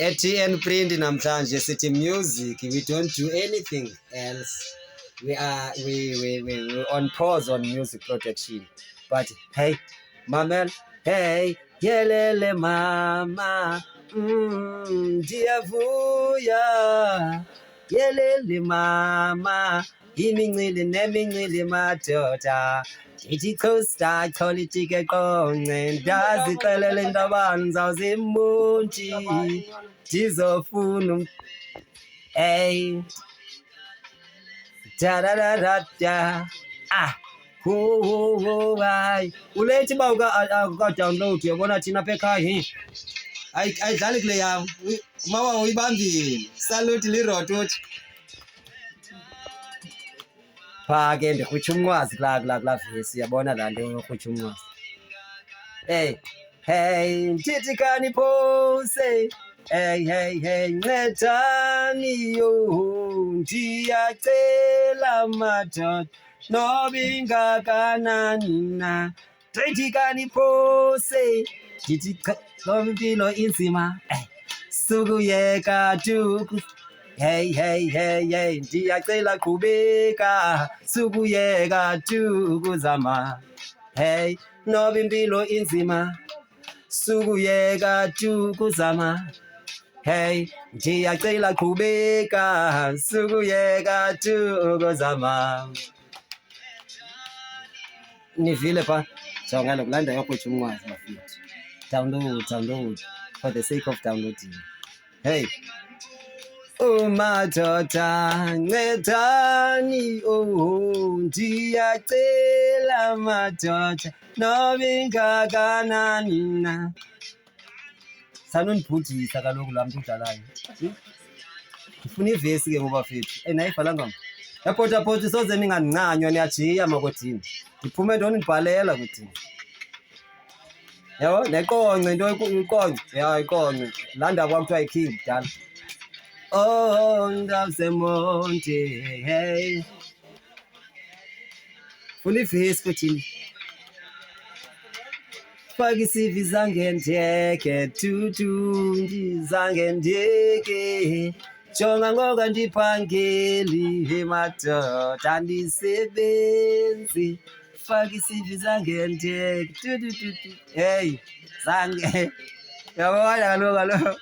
ATN Print namhlanje sithi music, we don't do anything else. We on pause on music production. But hey, mamel, hey, yelele mama, ndiyavuya, yelele mama, imincili nemincili madoda. Ndithi khosta cholitike qonce, ndazixelele intabani ndizawuzimunti, ndizofuna hey, da da da da da, hayi ulethi uba uka-download uyabona thina apha ekhaya ayidlali kule yam mawa uyibambile saluti lirotothi phaa ke ndirhutsha umnqwazi kulaa vesi uyabona laa nto yorhutsha umnqwazi hey ndithi kaniphose hey ncedani yo ndiyacela madoda noba ingakanani na ndithi kaniphose ndithi noba impilo inzima sukuyeka tuku hey ndiyacela qhubeka sukuyeka tukuzama hey noba impilo inzima sukuyeka tukuzama hey ndiyacela qhubeka sukuyeka tukuzama. Nivile pha jonga lo kulanda yokutsho umnqwazi bafethu. Download for the sake of downloading. Hey madoda ncedani ndiyacela madoda noba ingakanani na. Sanondibhudisa kaloku laa mntu udlalayo. Ndifuna ivesi ke ngoba fethu nayibhala ngam yapotapota soze ningandincanywa niyajiya makodini ndiphume ntoni ndibhalela kodini yabo neqonce into iqonce iqonce laa ndawo kwakuthiwa yiking kudala ndazemonte hey funa ivesi kodini faka isivi zange ndiyeke tutu zange ndiyeke jonga ngoku andiphangeli madoda andisebenzi faka isivi zange ndiyeke tutu hey zange yabona kaloku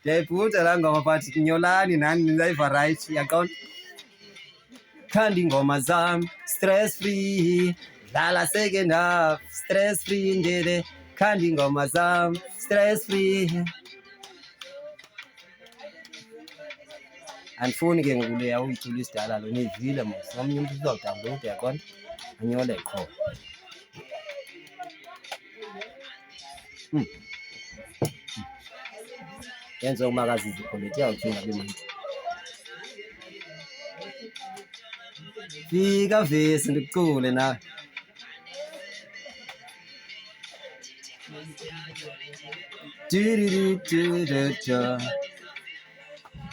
ndiyayibhuda laa ngoma but nyolani nani nizayiva right yaqonda khandi ingoma zam stress free dlala second half stress free ndede khandi ingoma zam stress free andifuni ke ngoku leya uyicula isidala lo nivile mos omnye umntu uzawudownload yaqonda anyole qho yenze umakazizi kholethi yawuthunga bemuntu fika vesi ndikucule nawe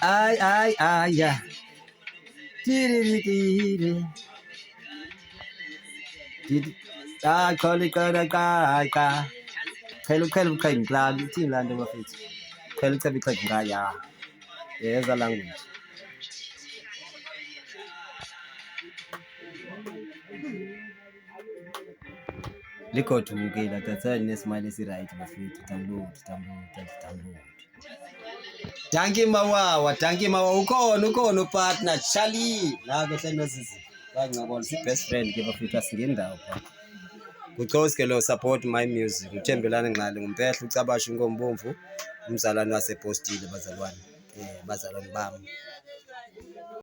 ay ya qholika qhela ubuqhayinkla ithini laa nto bafethu qhela uceba iqhayinkla ya yeza language ligodukile that's why ndinesmile esirayithi bafethu download danki mawawa ukhona upartner Charlie la ke hlenozizi bangcabona si-best friend ke bafethu asingendawo pha kucause ke lo support my music uthembelane nqale ngumpehla ucabasha inkombomvu umzalwane wasepostile bazalwane bami